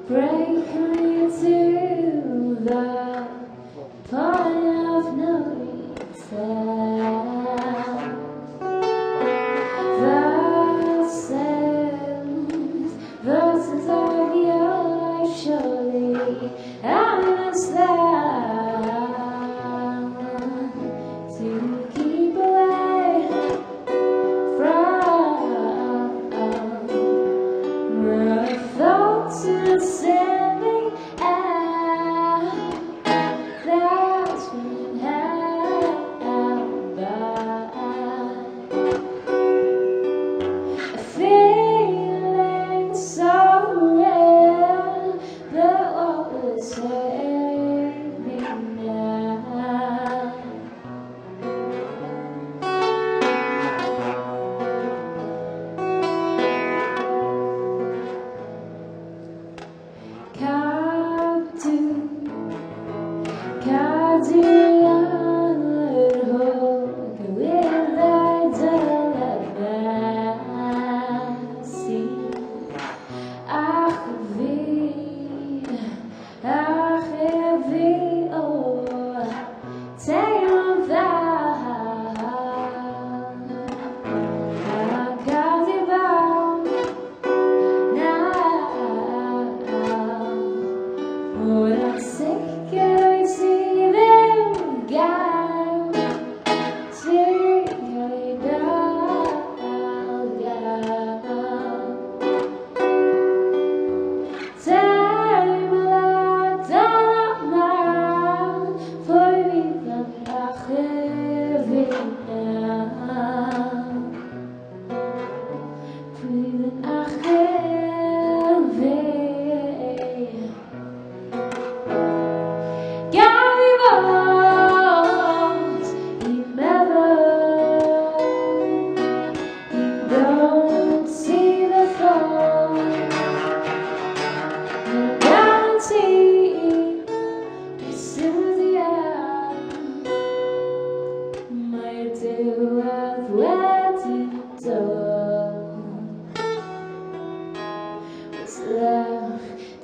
break me to the point of no return. Verses of your life, surely I must learn to keep away from the thoughts and sending out that's been held by a feeling so real, but what will save me now?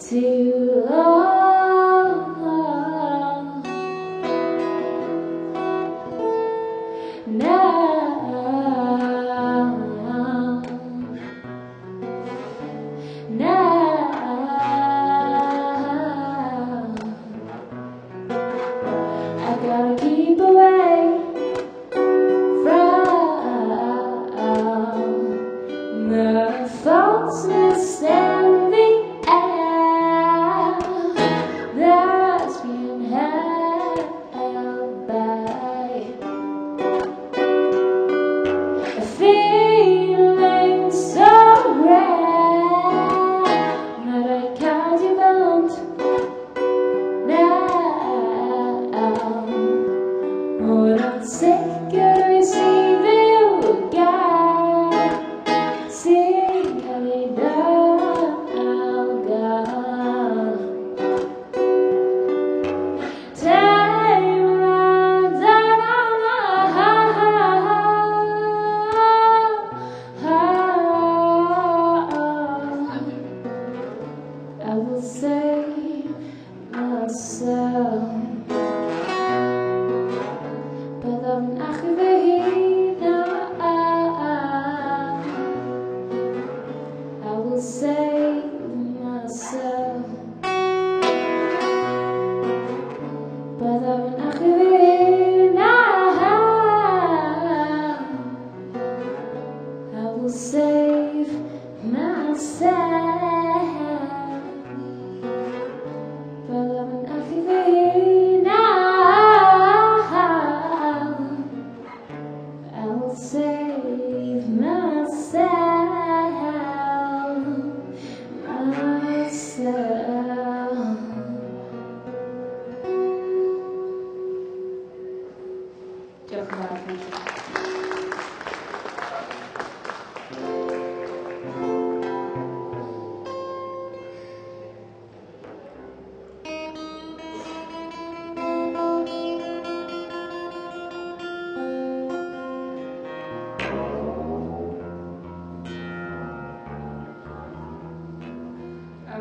Too long now. I gotta keep away from the thoughts that standing that's been held by a feeling so rare that I can't even now. What I'm sick of receiving you God, sing me down, God. I will save myself, but I'm not here now. I will save myself, but I'm not here now. I will save myself, but I'm not here.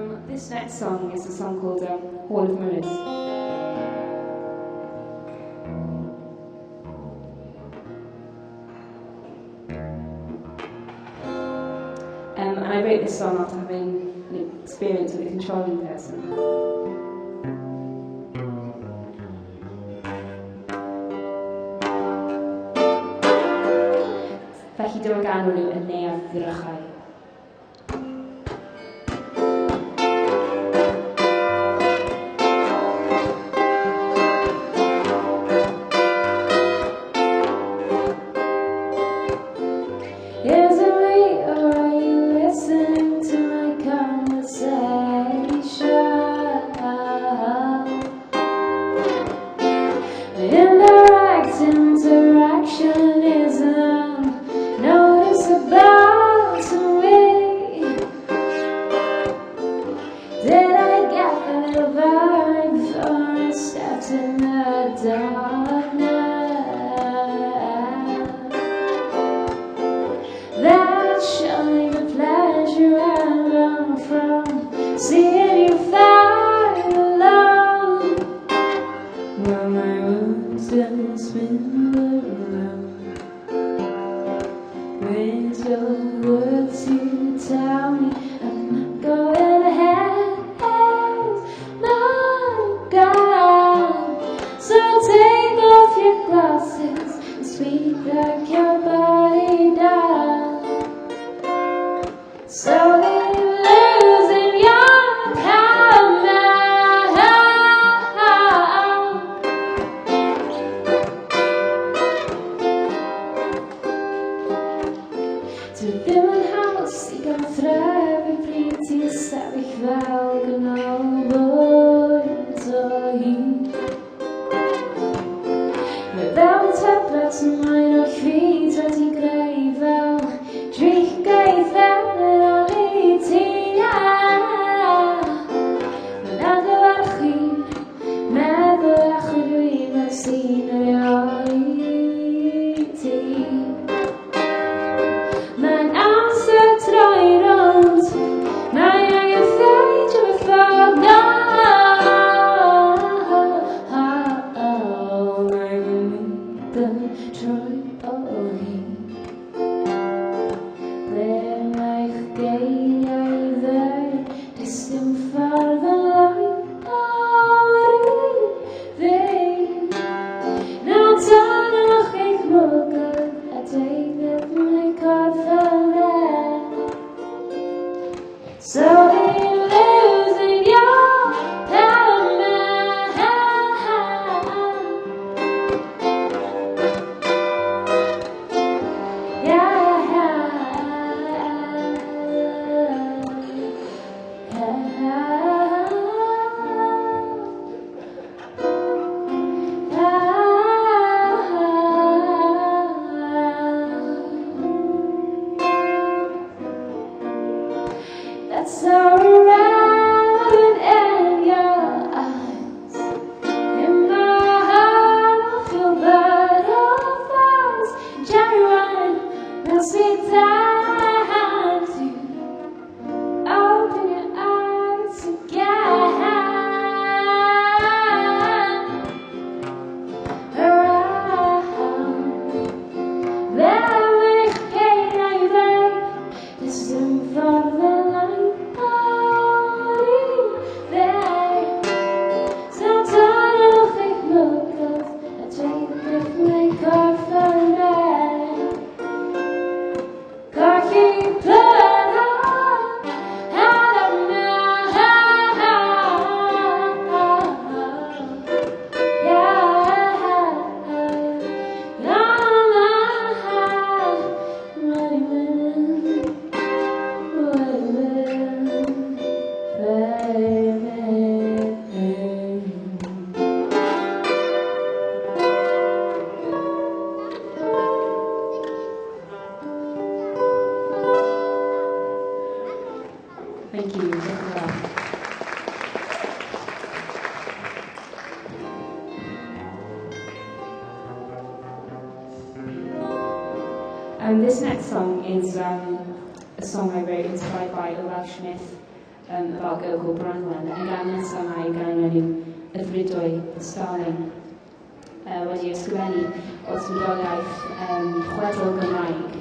This next song is a song called Hall of Mirrors. And I wrote this song after having an experience with a controlling person. Felly dyma gan nhw yn neuadd ddrychau. This next song is a song I wrote inspired by a Welsh myth about a girl called Branwen, yn gan nesaf yma i gan Millennium y ddrydwy, y Starling, wedi ysgrifennu o symudoliaeth chwedl Gymraeg.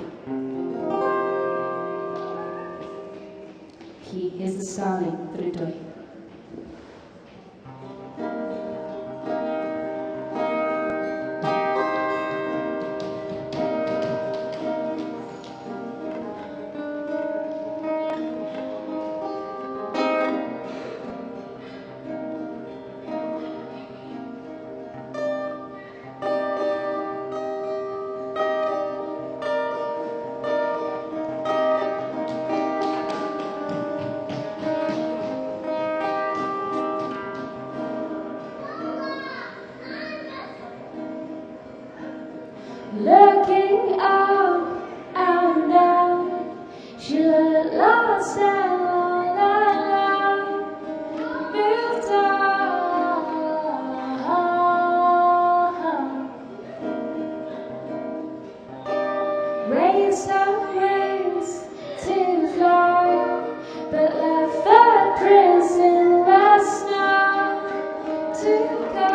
Here's the Starling, ddrydwy. Looking up and down, she looked lost and all alone. Moved on, raised her wings to fly, but left footprints in the snow to go.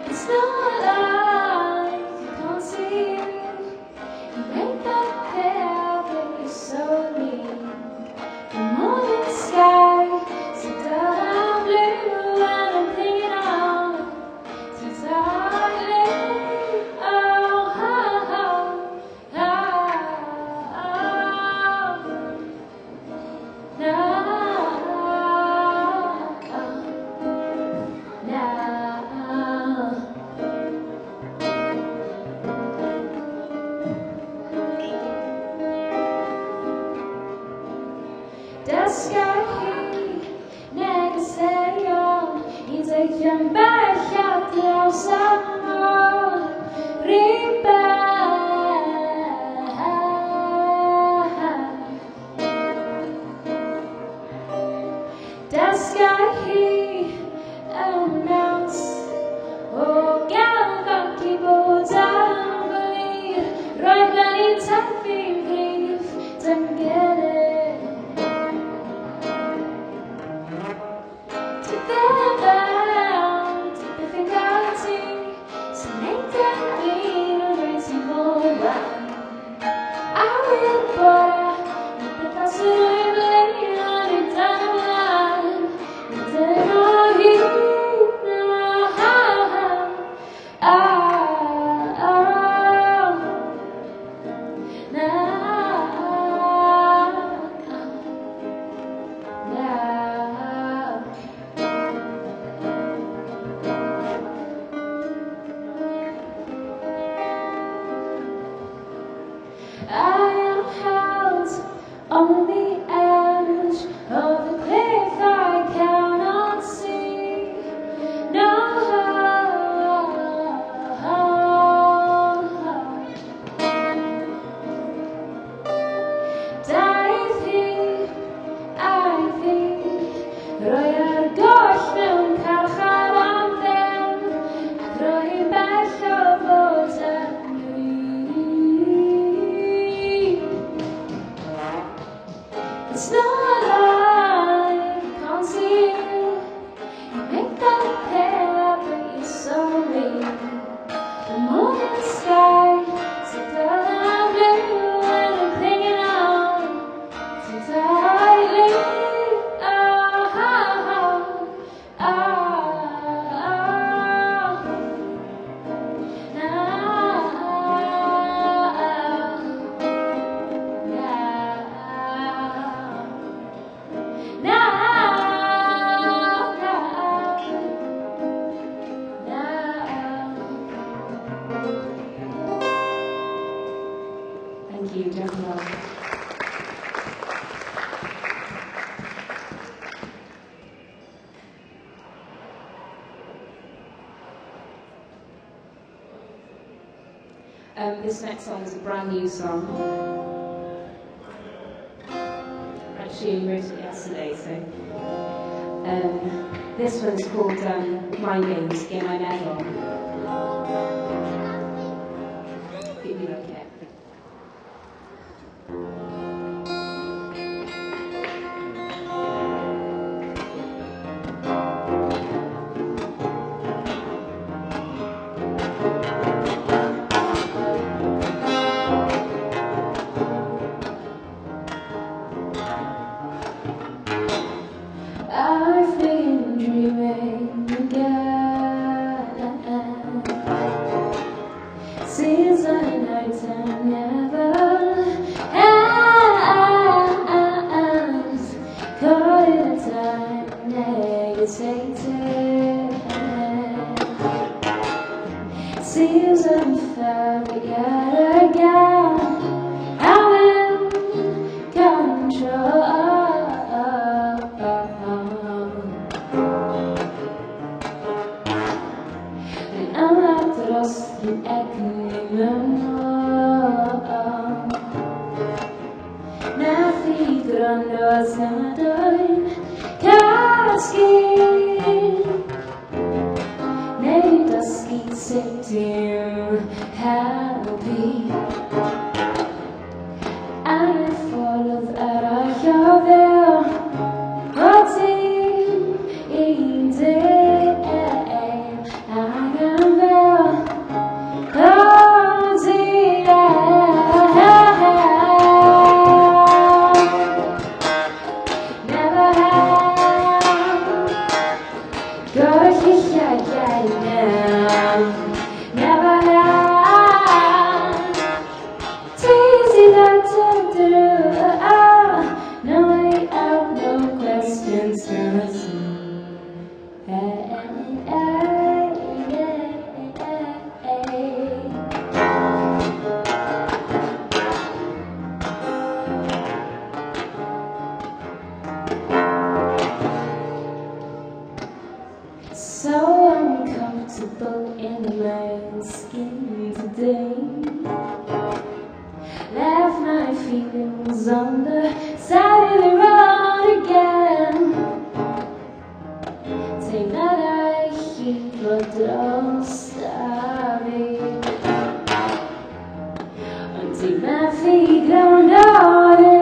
It's not like you can't see. You make that clear, but you're so mean. The morning sky, so dull and blue, and I'm clinging on too tightly. Oh, oh, oh, oh, no. Dysgau negeseuon I deithio'n bell a draws amor rhywbeth. Dysgau yn naws o galfanc I bod am glir, roedd gan I taffi'n gryf dymgyrru. On the edge of the cliff I cannot see no I think roi goll mewn carchar am ddim ac roi bell o fod yn It's not like you can't see. You make that clear, but you're so weak. The morning sky, so dull and blue, and I'm clinging on too tightly. Oh, oh, oh, oh, no. Thank you, gentlemen. This next song is a brand new song. Actually, I wrote it yesterday, so this one's called Mind Games, Game I Never. Okay. I've been dreaming again since the night time never ends. Caught in a time negated. Seems unfair yet again. I'm in control. I'm not lost in equilibrium. Nothing grundas nadoi kaski. Nej, taskigt sätt du happy. I'm full of ära jag vill. Och till inte so uncomfortable in my skin today. Left my feelings on the side of the road again. Take that I keep but don't stop it. Until my feet don't know you.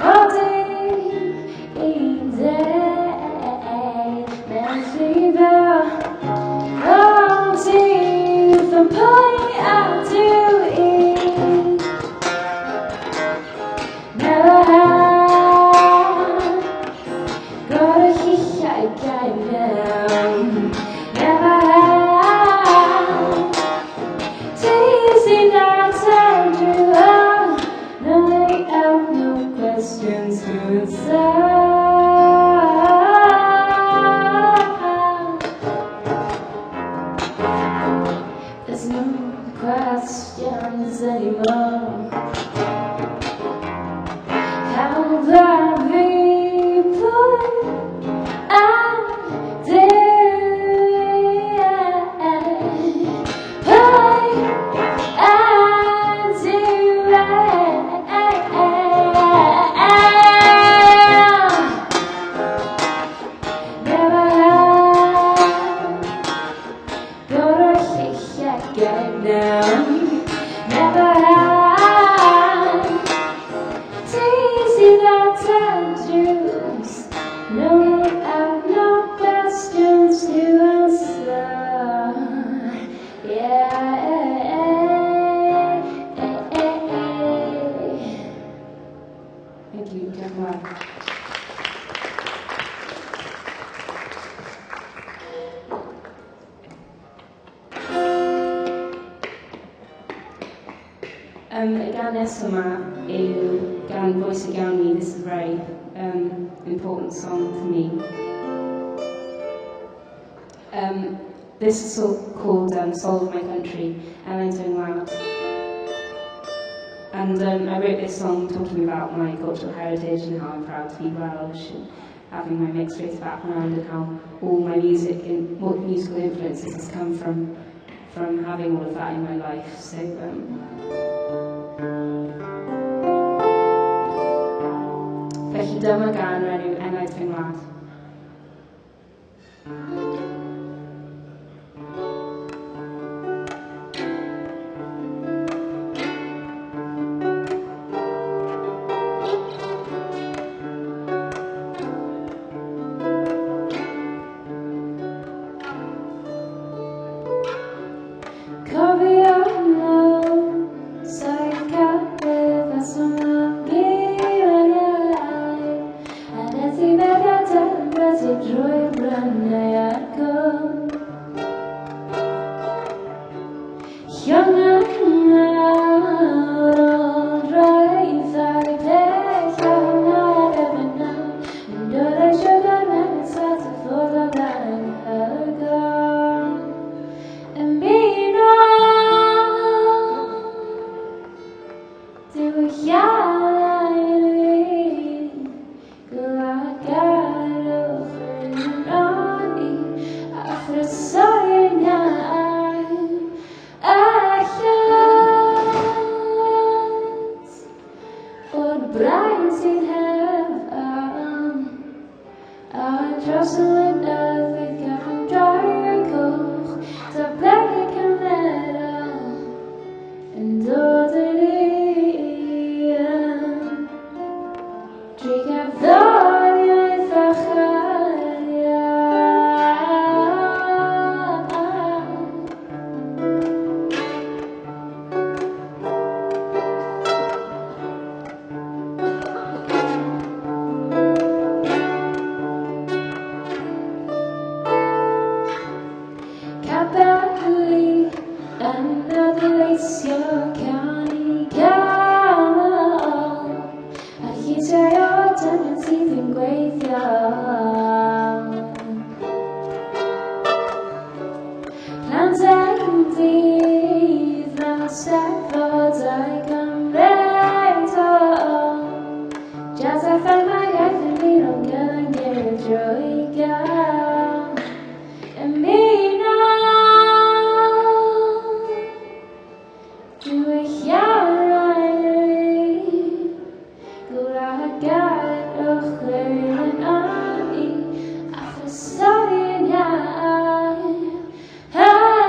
All day, each day. From pulling out to eat. Never had got a hitchhiker down. Never had chasing down Sandra. No way out, no questions to answer. There's no questions anymore. How that we put out Never had teasing that tantrums. No out, no questions to answer. Yeah. Thank you. Y gan nes yma yw gan bwysig iawn ni. This is a very important song to me. This is called Soul of My Country, and I'm doing loud. And I wrote this song talking about my cultural heritage and how I'm proud to be Welsh, and having my mixed race background, and how all my music and musical influences has come from having all of that in my life. So felly dyma gan enw Enaid fy ngwlad. Du hjärlig, glad rani, afrosorgna äkjat, och brand sin heaven, Jocelyn överga drar koch, så bläcker kan lära, en dödelig, dricka varje förskärja. Kapelli, another lace your county canal. I hear your tendency in graveyard. Plans and thieves, now sackcloths I come later. Just I find my guys and we don't gonna get joy. And me now, du hjärlig, glad och skön ani, afrosorgna äkjat,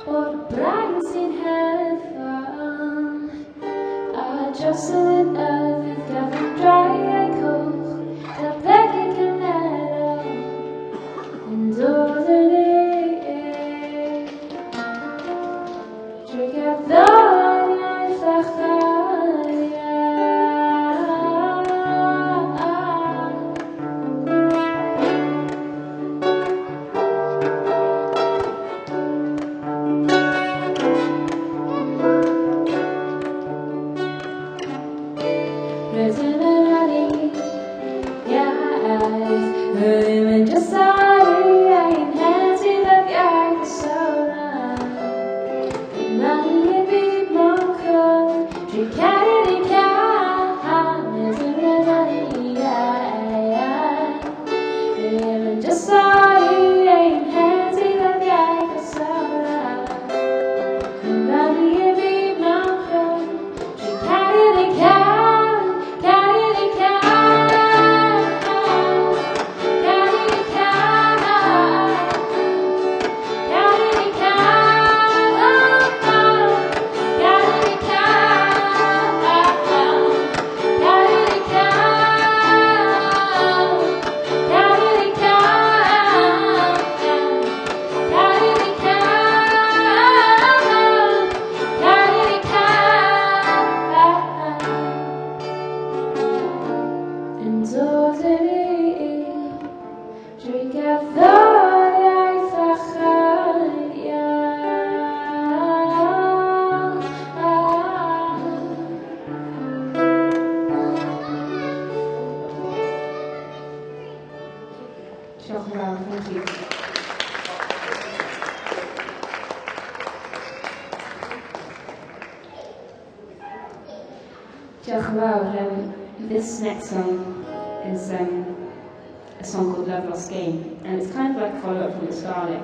och brand sin heaven, Jocelyn övergav en dry koch, där bläcken kan lära, en dödelig, dricka varje förskärja. Retinally, yeah, men just sorry, I ain't had to love you for so long. Money be more cool, drink out of the car, retinally, yeah, men just sorry, I ain't had to love you for so long. Money be more cool, drink out of the car. Thank you. This next song is a song called Love Lost Game, and it's kind of like a follow-up from the Starling,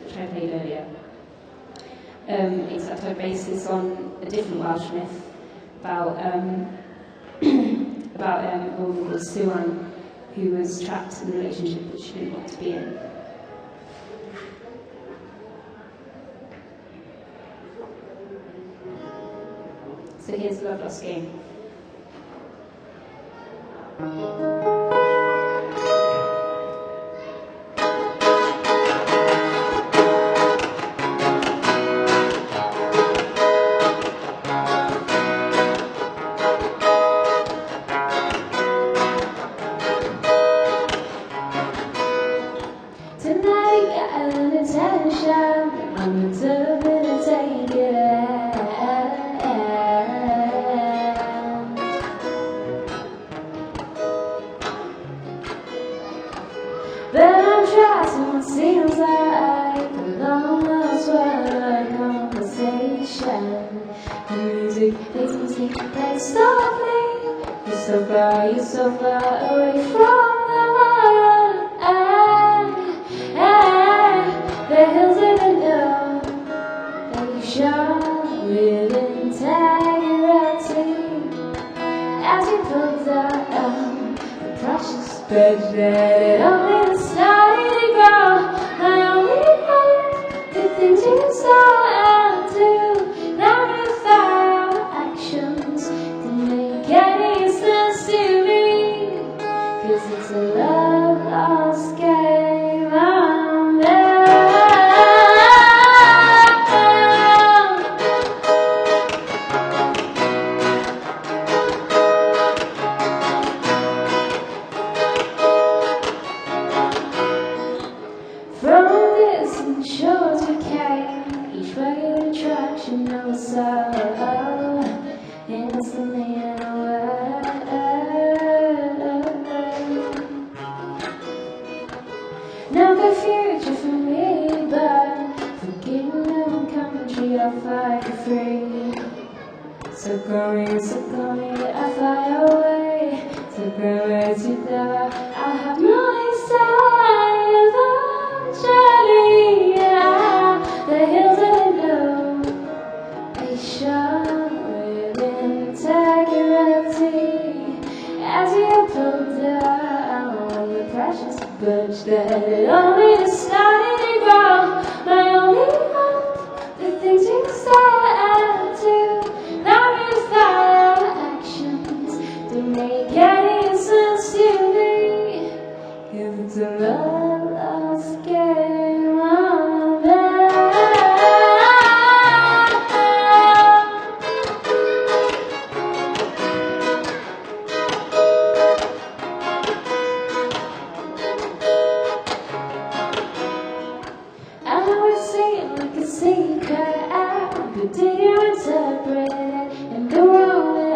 which I played earlier. Except I base this on a different Welsh myth about about a woman called Ffôn who was trapped in a relationship that she didn't want to be in. So here's Love Lost Game. Tonight got an attention, I'm determined to take it out. The music makes me sing like softly. You're so far away from the one. The hills even know that you shone with integrity as you pulled down the precious bridge that it only started to grow. My only hope, the things you start to magnify our actions to make any sense to me, 'cause it's a love lost game I'm in. From distant shores we came, each way of attraction knows so instantly in a word. No good future for me, but for kingdom country I'll fight for free. So going, I fly away to where to there. I'll have no sign of the journey. Yeah, the hills I know they shone with integrity as you pulled down the precious bush that only started to grow. My only hope, the things you said to magnify our actions to make any sense to me. If it's a love lost game I'm in. I know it seemed like a secret, but did you interpret it in the wrong way?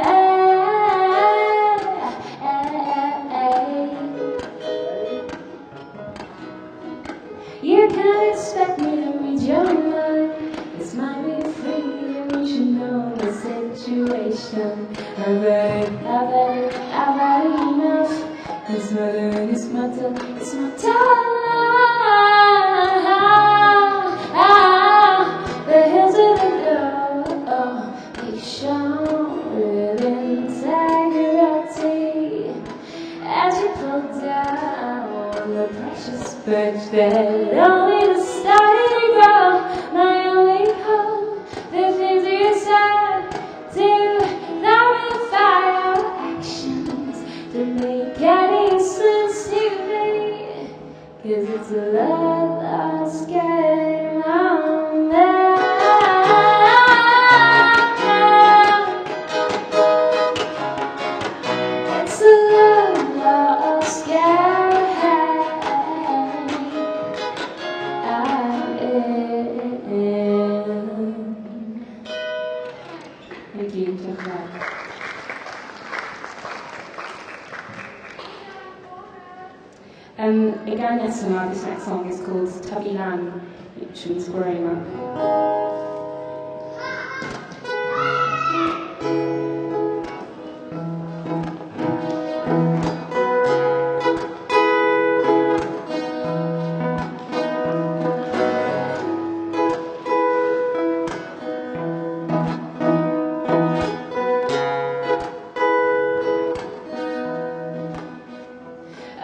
You can't expect me to read your mind. This might be freedom, you should know the situation. I've had enough. It's my time. The hills of the know, they shone with integrity as you pulled down the precious birch that only started to grow. My only hope, the things you said to magnify our actions to make any sense to me, 'cause it's a love lost game I'm in. It's a love lost game I'm in. Thank you, Jeff. Again, yes, this next song is called Tubby Lamb, which means growing up.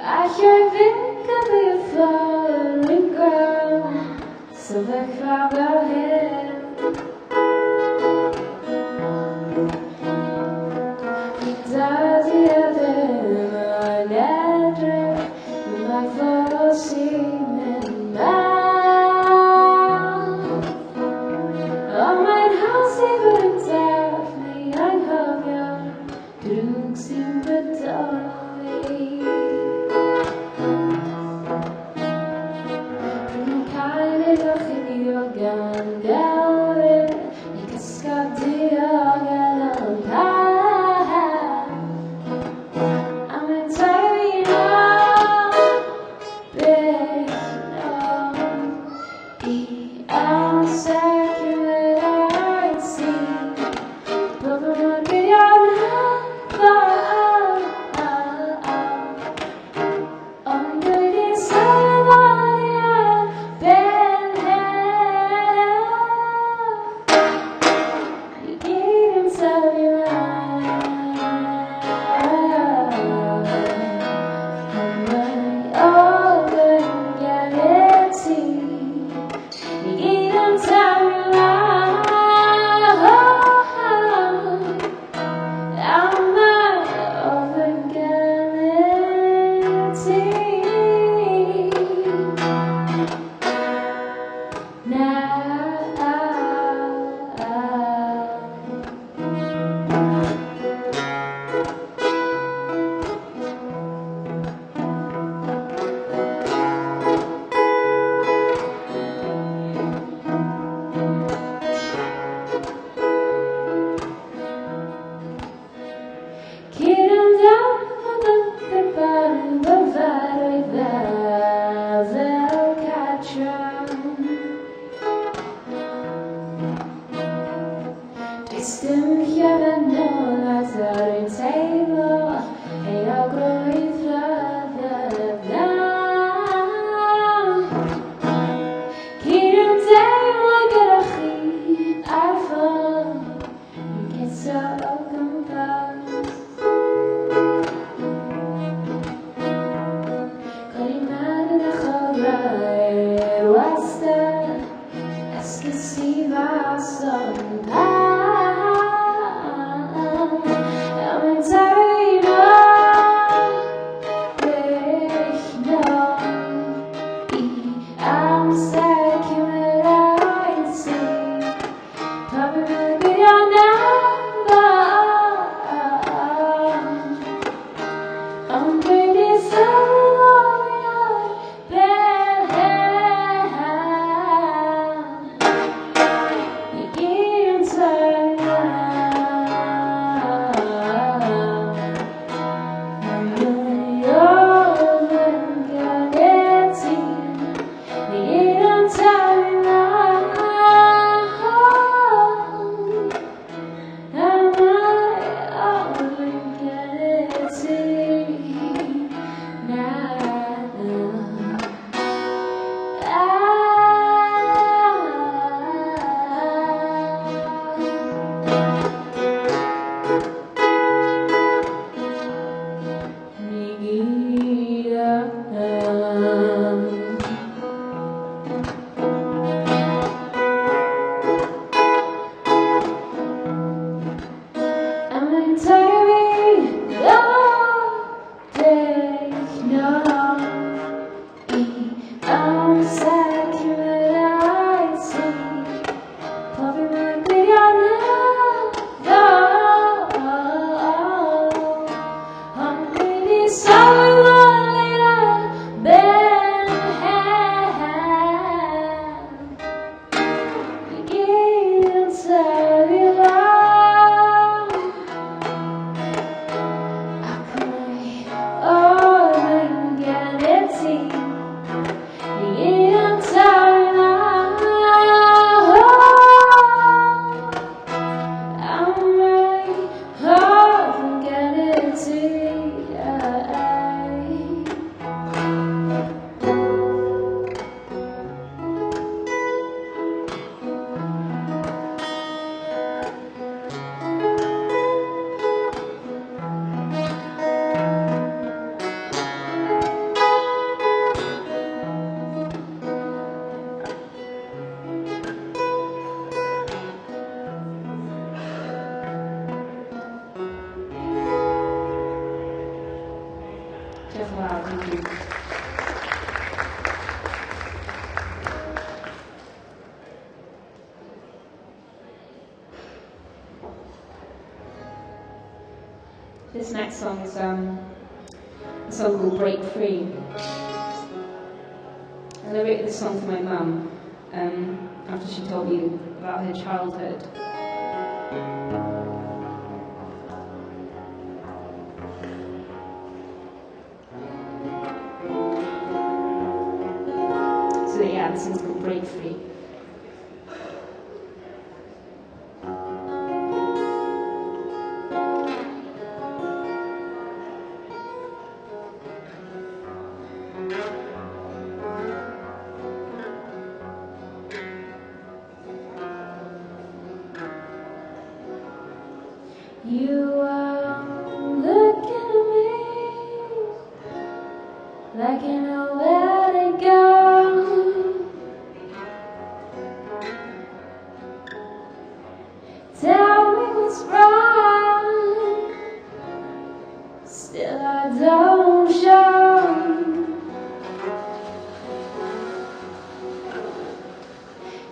I hear a bit of your falling ground, so back from our head. Twisting mich aber nur als ein Table, hey, I'll grow it further down. Keep them down like a heat, I fall, you get so composed. Calling out in the Chograi, what's that? As the sea was on past. This next song is a song called Break Free. And I wrote this song for my mum after she told me about her childhood. So yeah, this song's called Break Free. You are looking at me like you know where to go. Tell me what's wrong, still I don't show.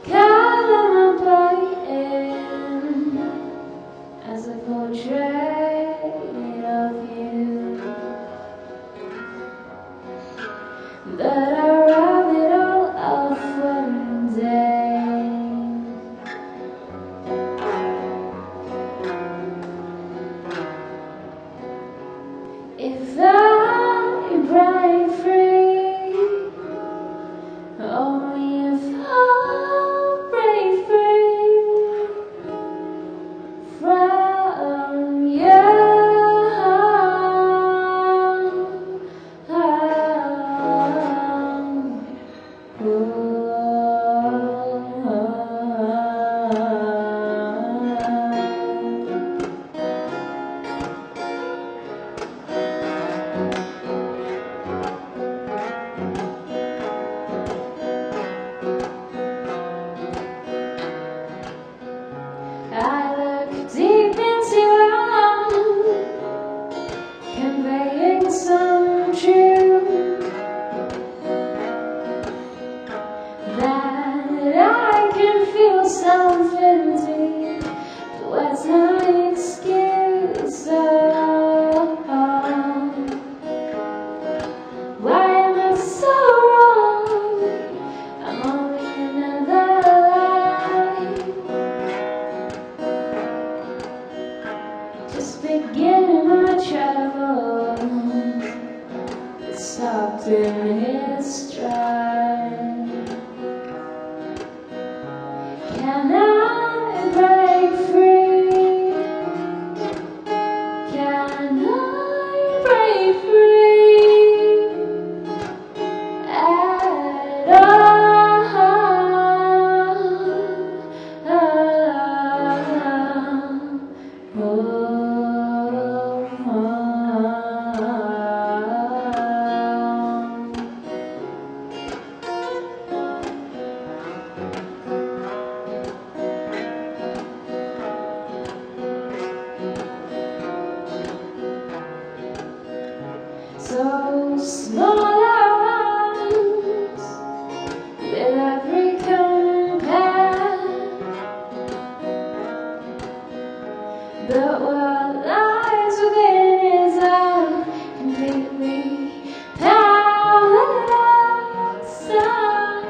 Color my playing as a portrait of you, but I rub it all off one day. The world lies within his own completely powerless sun.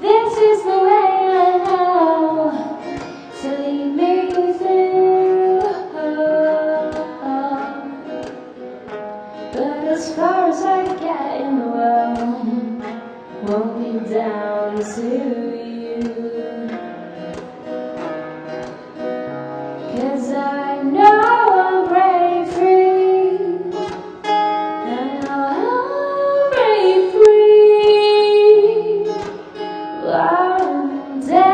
This is the way I know to lead me through. But as far as I get in the world won't be down to you. 'Cause I know I'll break free. I know I'll break free one day.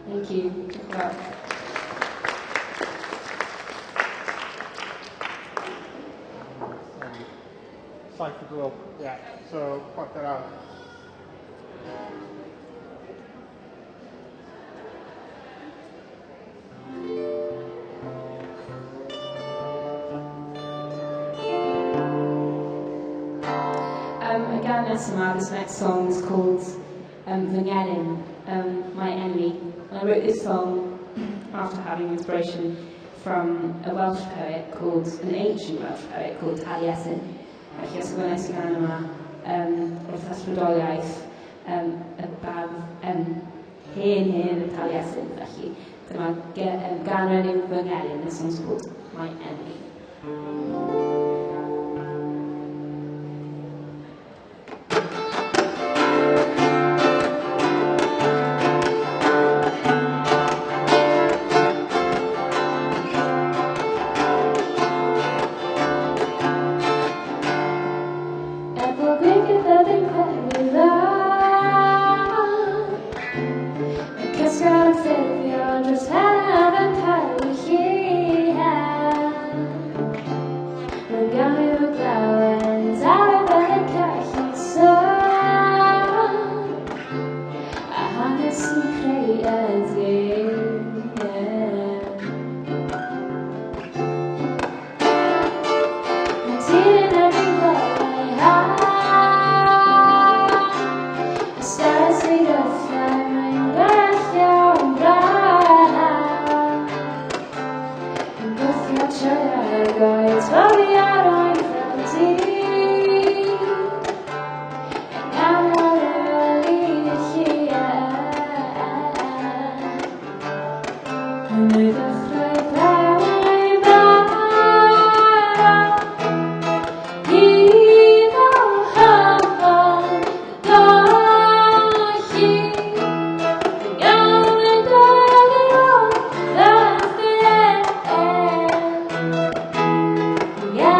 Thank you. Well. Cycle drill, yeah, so fuck that out. Again, this next song is called Millennium, My Enemy. I wrote this song after having inspiration from a Welsh poet called, an ancient Welsh poet called Taliesin. Felly os yw'n gan yma wrth ysbrydoliaeth y bardd hen y Taliesin. Felly dyma ganran yw fy ngelyn, this song's called My Enemy. Yeah.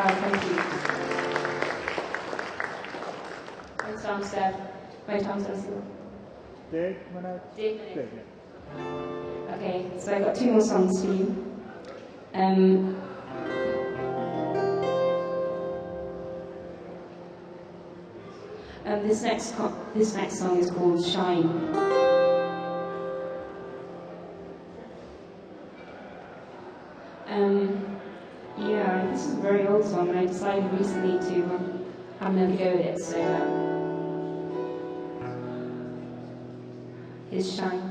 Wow, thank you. Thanks, Tom, Steph. Wait, Tom, Steph. Deg minutes? Deg Deg, minutes. yeah. Okay, so I've got 2 more songs for you. This next song is called Shine. Yeah, this is a very old song, and I decided recently to have another go at it. So here's Shine.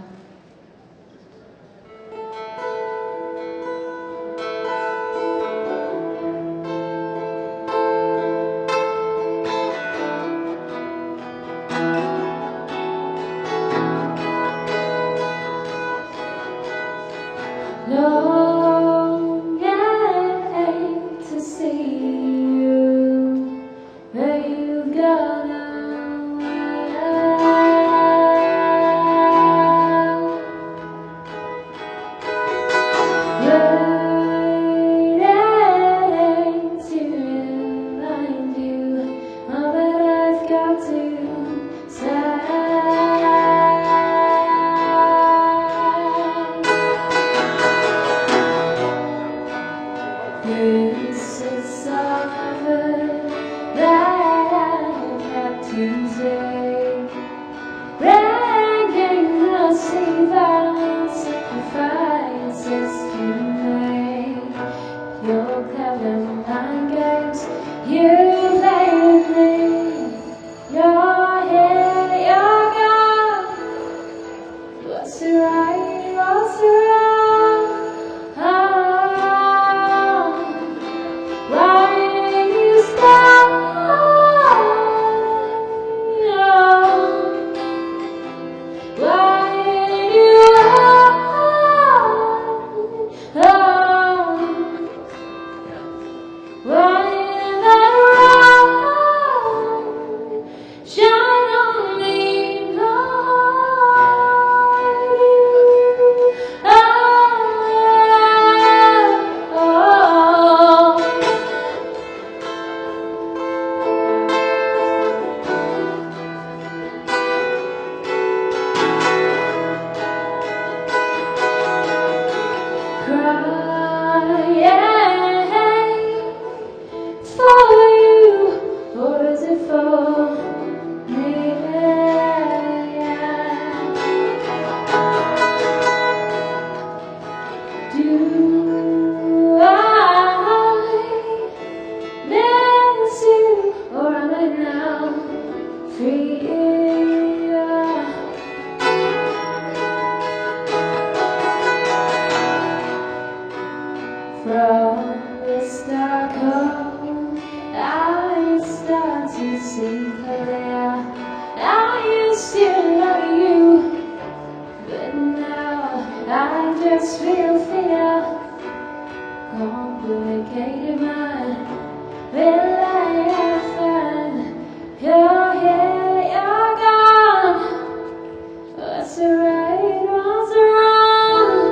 Longing to see you, where you've gone waiting to remind you all that I've got to say. This is summer that I have to say, bringing the same sacrifices to make. Your clever mind games you play with me. You're here, you're gone. What's right, what's wrong? Why did you stop? Why did you why did I run? Shine on me, Lord. Crying for you, or is it for me? Do I miss you, or am I now free? From this dark hole, I start to see clear. I used to love you, but now I just feel fear. Complicated mind, will I ever find? You're here, you're gone. What's right, what's wrong?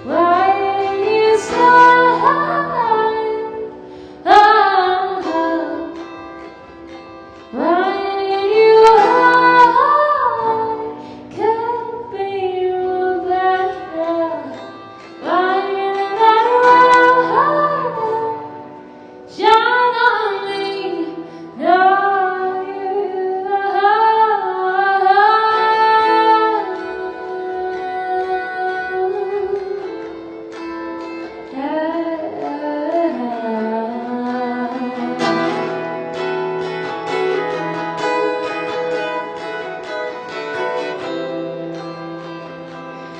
Why did you stop? Why did you could be better? Why did that shine on me? No,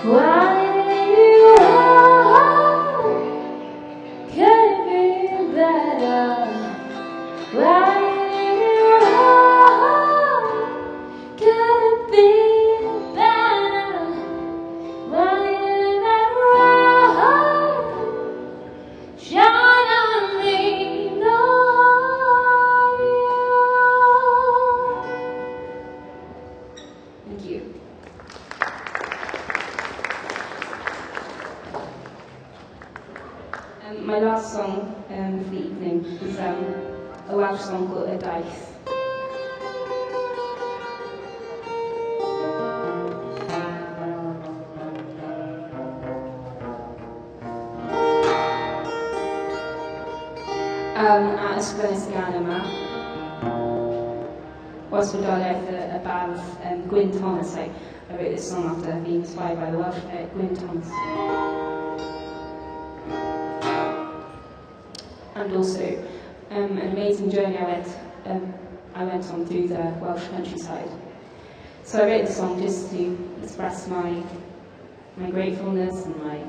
why did you could it be better? Why did you could it be better? Why did that shine on me? No, Thank you. My last song for the evening is a Welsh song called Y Daith. A ysgrifennes i gan yma, was Wydoliaeth a band Gwyn Thomas. I wrote this song after being inspired by the Welsh poet Gwyn Thomas. And also an amazing journey I went on through the Welsh countryside. So I wrote the song just to express my gratefulness and my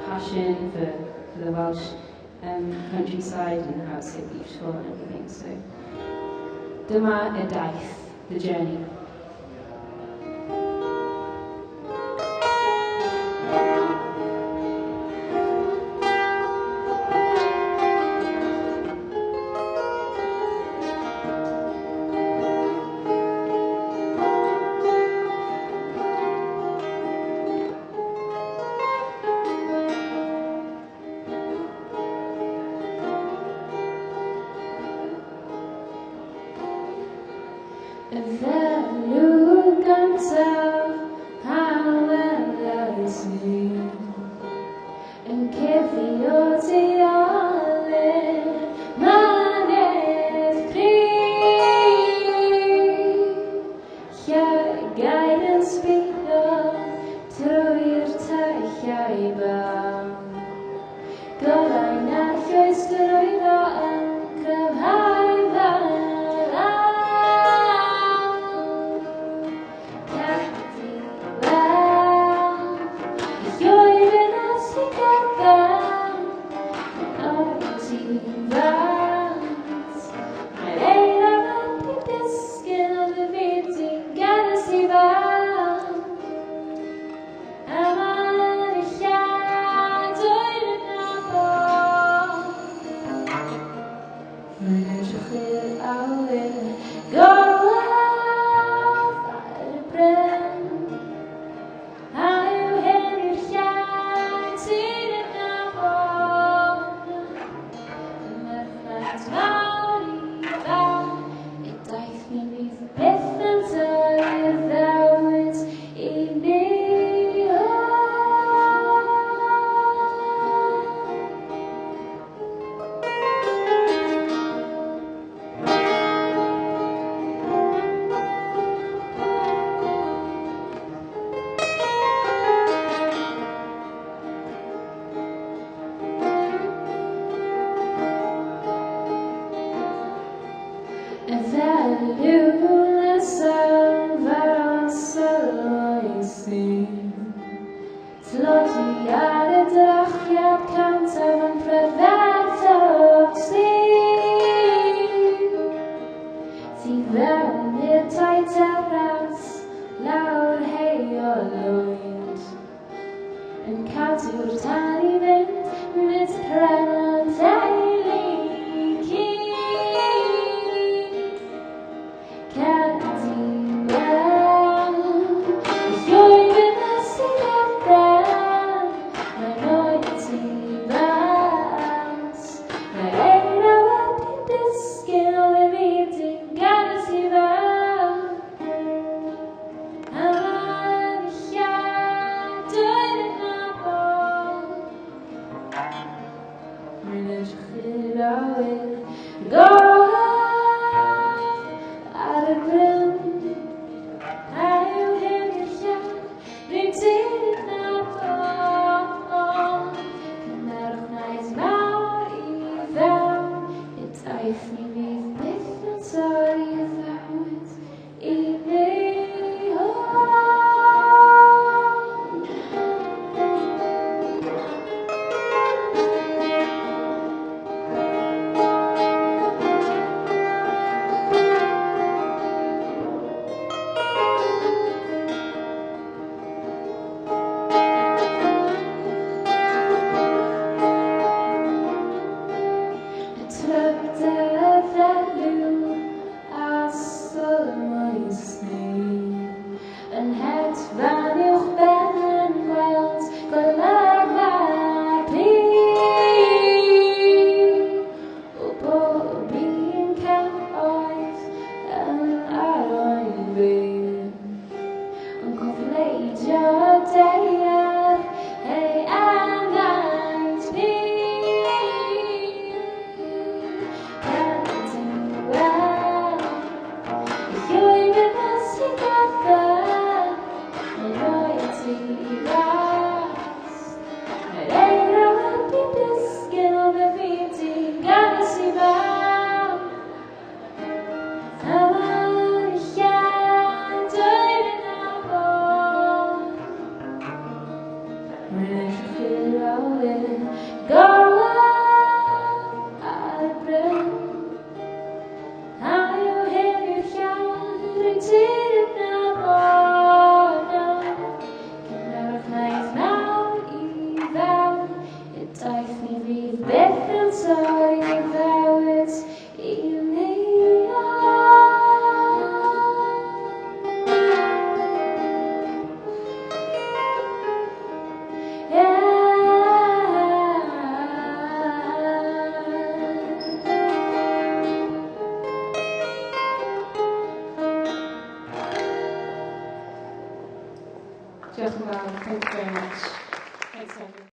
passion for the Welsh countryside and how it's so beautiful and everything. So dyma y daith, the journey. When je feel go I bring how you hear your shout till now can never find now even it takes me the best and so you know it's in the Diolch yn fawr. Thank you very much. Thanks, everyone.